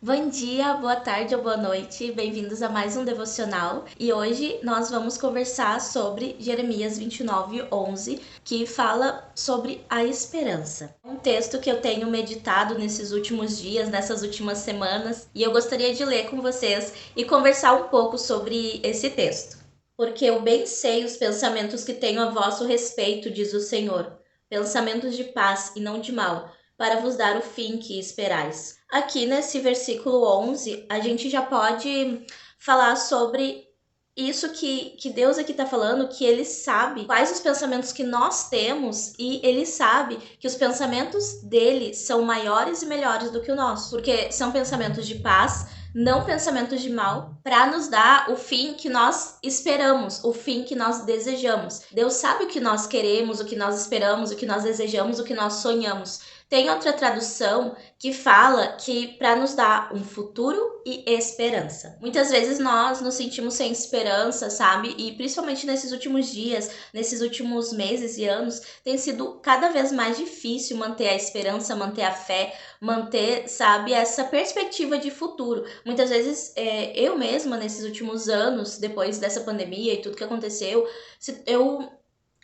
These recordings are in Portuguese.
Bom dia, boa tarde ou boa noite, bem-vindos a mais um devocional. E hoje nós vamos conversar sobre Jeremias 29:11, que fala sobre a esperança. Um texto que eu tenho meditado nesses últimos dias, nessas últimas semanas, e eu gostaria de ler com vocês e conversar um pouco sobre esse texto. Porque eu bem sei os pensamentos que tenho a vosso respeito, diz o Senhor, pensamentos de paz e não de mal, para vos dar o fim que esperais. Aqui nesse versículo 11, a gente já pode falar sobre isso que Deus aqui está falando, que Ele sabe quais os pensamentos que nós temos e Ele sabe que os pensamentos dele são maiores e melhores do que o nosso, porque são pensamentos de paz, não pensamentos de mal, para nos dar o fim que nós esperamos, o fim que nós desejamos. Deus sabe o que nós queremos, o que nós esperamos, o que nós desejamos, o que nós sonhamos. Tem outra tradução que fala que para nos dar um futuro e esperança. Muitas vezes nós nos sentimos sem esperança, sabe? E principalmente nesses últimos dias, nesses últimos meses e anos, tem sido cada vez mais difícil manter a esperança, manter a fé, manter, sabe, essa perspectiva de futuro. Muitas vezes eu mesma, nesses últimos anos, depois dessa pandemia e tudo que aconteceu, eu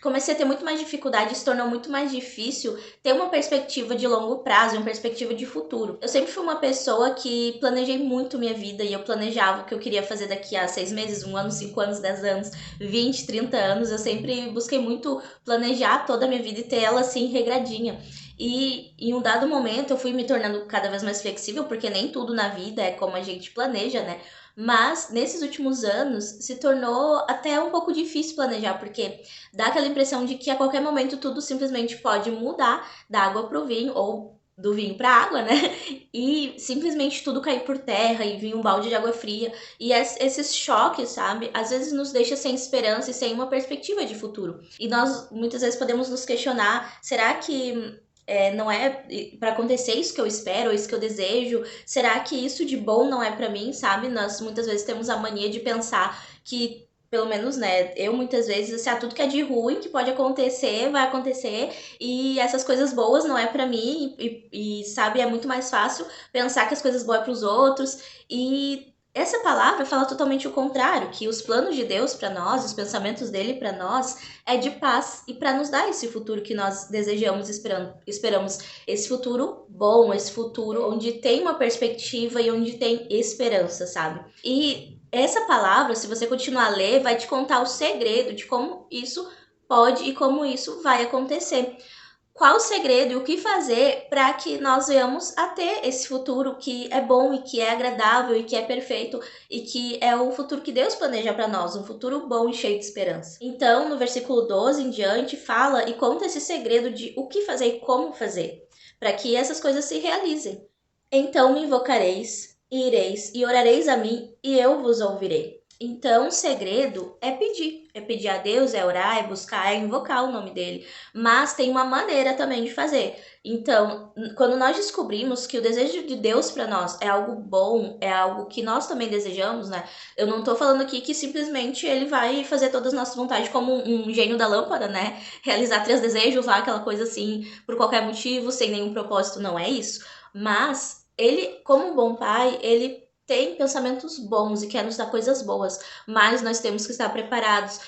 comecei a ter muito mais dificuldade, se tornou muito mais difícil ter uma perspectiva de longo prazo, uma perspectiva de futuro. Eu sempre fui uma pessoa que planejei muito minha vida e eu planejava o que eu queria fazer daqui a 6 meses, 1 ano, 5 anos, 10 anos, 20, 30 anos. Eu sempre busquei muito planejar toda a minha vida e ter ela assim regradinha. E em um dado momento eu fui me tornando cada vez mais flexível, porque nem tudo na vida é como a gente planeja, né? Mas nesses últimos anos se tornou até um pouco difícil planejar, porque dá aquela impressão de que a qualquer momento tudo simplesmente pode mudar da água pro vinho ou do vinho para água, né? E simplesmente tudo cair por terra e vir um balde de água fria. E esses choques, sabe? Às vezes nos deixa sem esperança e sem uma perspectiva de futuro. E nós muitas vezes podemos nos questionar: será que não é para acontecer isso que eu espero, ou isso que eu desejo? Será que isso de bom não é para mim, sabe? Nós muitas vezes temos a mania de pensar que, pelo menos, né, eu muitas vezes, assim, tudo que é de ruim que pode acontecer, vai acontecer, e essas coisas boas não é pra mim, sabe, é muito mais fácil pensar que as coisas boas é pros outros, e essa palavra fala totalmente o contrário, que os planos de Deus pra nós, os pensamentos dele pra nós, é de paz e pra nos dar esse futuro que nós desejamos, esperamos esse futuro bom, esse futuro onde tem uma perspectiva e onde tem esperança, sabe? E essa palavra, se você continuar a ler, vai te contar o segredo de como isso pode e como isso vai acontecer. Qual o segredo e o que fazer para que nós venhamos a ter esse futuro que é bom e que é agradável e que é perfeito e que é o futuro que Deus planeja para nós, um futuro bom e cheio de esperança. Então, no versículo 12 em diante, fala e conta esse segredo de o que fazer e como fazer, para que essas coisas se realizem. Então me invocareis, e ireis, e orareis a mim, e eu vos ouvirei. Então, o segredo é pedir. É pedir a Deus, é orar, é buscar, é invocar o nome dele. Mas tem uma maneira também de fazer. Então, quando nós descobrimos que o desejo de Deus para nós é algo bom, é algo que nós também desejamos, né? Eu não tô falando aqui que simplesmente ele vai fazer todas as nossas vontades como um gênio da lâmpada, né? Realizar 3 desejos lá, aquela coisa assim, por qualquer motivo, sem nenhum propósito, não é isso. Mas ele, como um bom pai, ele tem pensamentos bons e quer nos dar coisas boas, mas nós temos que estar preparados,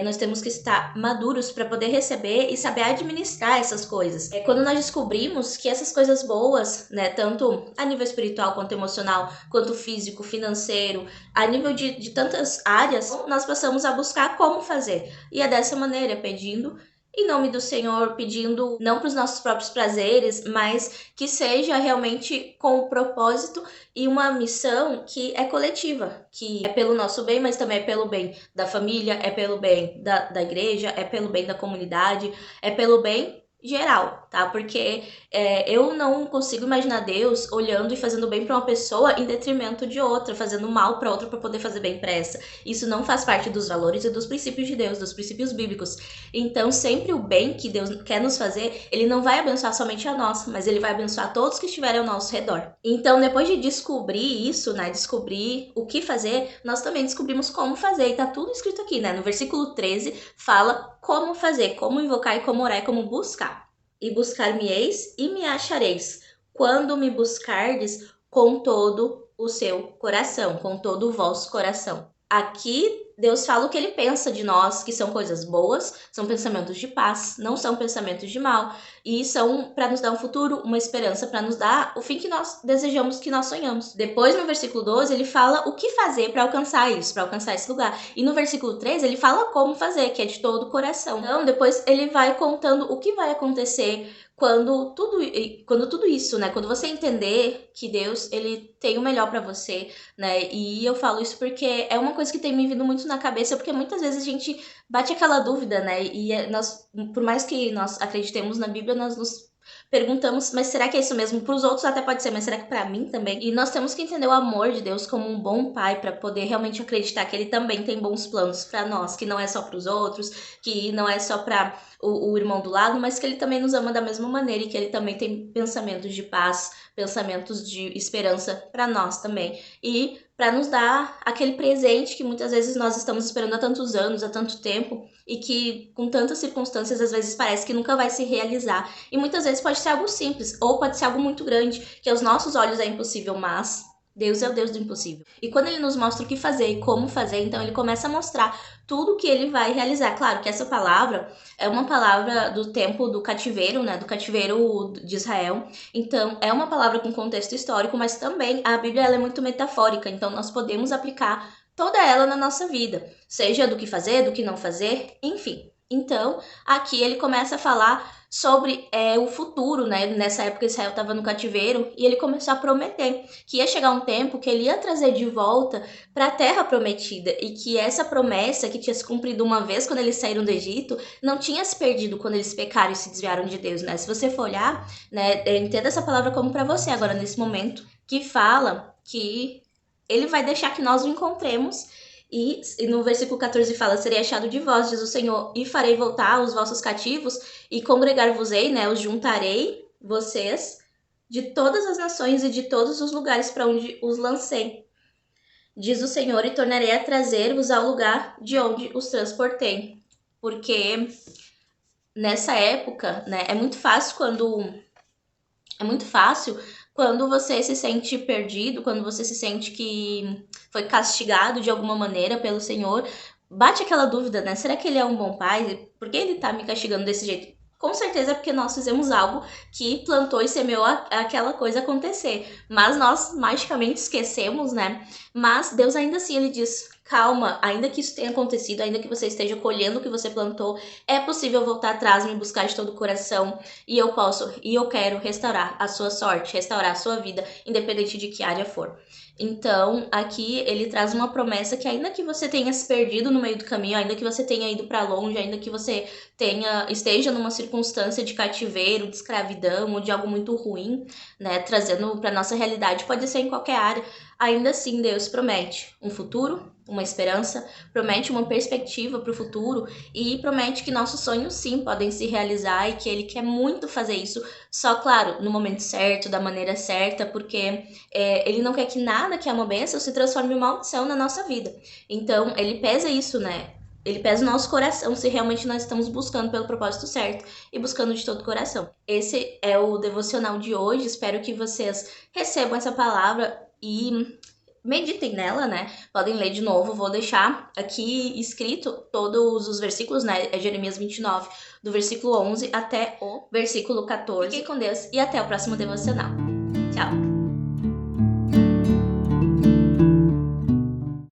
nós temos que estar maduros para poder receber e saber administrar essas coisas. Quando nós descobrimos que essas coisas boas, né, tanto a nível espiritual quanto emocional, quanto físico, financeiro, a nível de tantas áreas, nós passamos a buscar como fazer. E é dessa maneira, pedindo em nome do Senhor, pedindo não para os nossos próprios prazeres, mas que seja realmente com o propósito e uma missão que é coletiva, que é pelo nosso bem, mas também é pelo bem da família, é pelo bem da igreja, é pelo bem da comunidade, é pelo bem geral, tá? Porque eu não consigo imaginar Deus olhando e fazendo bem para uma pessoa em detrimento de outra, fazendo mal para outra para poder fazer bem para essa. Isso não faz parte dos valores e dos princípios de Deus, dos princípios bíblicos. Então, sempre o bem que Deus quer nos fazer, ele não vai abençoar somente a nós, mas ele vai abençoar todos que estiverem ao nosso redor. Então, depois de descobrir isso, né, descobrir o que fazer, nós também descobrimos como fazer, e tá tudo escrito aqui, né? No versículo 13, fala como fazer, como invocar e como orar e como buscar. E buscar-me-eis e me achareis, quando me buscardes com todo o seu coração, com todo o vosso coração. Aqui Deus fala o que ele pensa de nós, que são coisas boas, são pensamentos de paz, não são pensamentos de mal, e são para nos dar um futuro, uma esperança, para nos dar o fim que nós desejamos, que nós sonhamos. Depois, no versículo 12, ele fala o que fazer para alcançar isso, para alcançar esse lugar. E no versículo 13, ele fala como fazer, que é de todo o coração. Então, depois ele vai contando o que vai acontecer quando tudo isso, né? Quando você entender que Deus, ele tem o melhor para você, né? E eu falo isso porque é uma coisa que tem me vindo muito na cabeça, porque muitas vezes a gente bate aquela dúvida, né? E nós, por mais que nós acreditemos na Bíblia, nós nos perguntamos, mas será que é isso mesmo? Para os outros até pode ser, mas será que para mim também? E nós temos que entender o amor de Deus como um bom pai para poder realmente acreditar que ele também tem bons planos para nós, que não é só para os outros, que não é só para o irmão do lado, mas que ele também nos ama da mesma maneira e que ele também tem pensamentos de paz, pensamentos de esperança para nós também. E para nos dar aquele presente que muitas vezes nós estamos esperando há tantos anos, há tanto tempo, e que com tantas circunstâncias às vezes parece que nunca vai se realizar. E muitas vezes pode ser algo simples, ou pode ser algo muito grande, que aos nossos olhos é impossível, mas Deus é o Deus do impossível. E quando ele nos mostra o que fazer e como fazer, então ele começa a mostrar tudo que ele vai realizar. Claro que essa palavra é uma palavra do tempo do cativeiro, né? Do cativeiro de Israel. Então, é uma palavra com contexto histórico, mas também a Bíblia ela é muito metafórica. Então, nós podemos aplicar toda ela na nossa vida. Seja do que fazer, do que não fazer, enfim. Então, aqui ele começa a falar sobre o futuro, né? Nessa época Israel estava no cativeiro e ele começou a prometer que ia chegar um tempo que ele ia trazer de volta para a terra prometida e que essa promessa que tinha se cumprido uma vez quando eles saíram do Egito não tinha se perdido quando eles pecaram e se desviaram de Deus, né? Se você for olhar, né, entenda essa palavra como para você agora nesse momento, que fala que ele vai deixar que nós o encontremos. E no versículo 14 fala, serei achado de vós, diz o Senhor, e farei voltar os vossos cativos, e congregar-vos-ei, né, os juntarei, vocês, de todas as nações e de todos os lugares para onde os lancei. Diz o Senhor, e tornarei a trazer-vos ao lugar de onde os transportei. Porque nessa época, né, é muito fácil quando você se sente perdido, quando você se sente que foi castigado de alguma maneira pelo Senhor, bate aquela dúvida, né? Será que ele é um bom pai? Por que ele tá me castigando desse jeito? Com certeza é porque nós fizemos algo que plantou e semeou aquela coisa acontecer. Mas nós magicamente esquecemos, né? Mas Deus ainda assim, ele diz, calma, ainda que isso tenha acontecido, ainda que você esteja colhendo o que você plantou, é possível voltar atrás, me buscar de todo o coração, e eu quero restaurar a sua sorte, restaurar a sua vida, independente de que área for. Então, aqui ele traz uma promessa que ainda que você tenha se perdido no meio do caminho, ainda que você tenha ido para longe, ainda que você esteja numa circunstância de cativeiro, de escravidão ou de algo muito ruim, né, trazendo para nossa realidade, pode ser em qualquer área, ainda assim Deus promete um futuro, uma esperança, promete uma perspectiva para o futuro e promete que nossos sonhos sim podem se realizar e que ele quer muito fazer isso, só claro, no momento certo, da maneira certa, porque ele não quer que nada que é uma bênção se transforme em maldição na nossa vida. Então, ele pesa isso, né? Ele pesa o nosso coração se realmente nós estamos buscando pelo propósito certo e buscando de todo o coração. Esse é o devocional de hoje. Espero que vocês recebam essa palavra e meditem nela, né? Podem ler de novo. Vou deixar aqui escrito todos os versículos, né? É Jeremias 29, do versículo 11 até o versículo 14. Fiquem com Deus e até o próximo devocional. Tchau!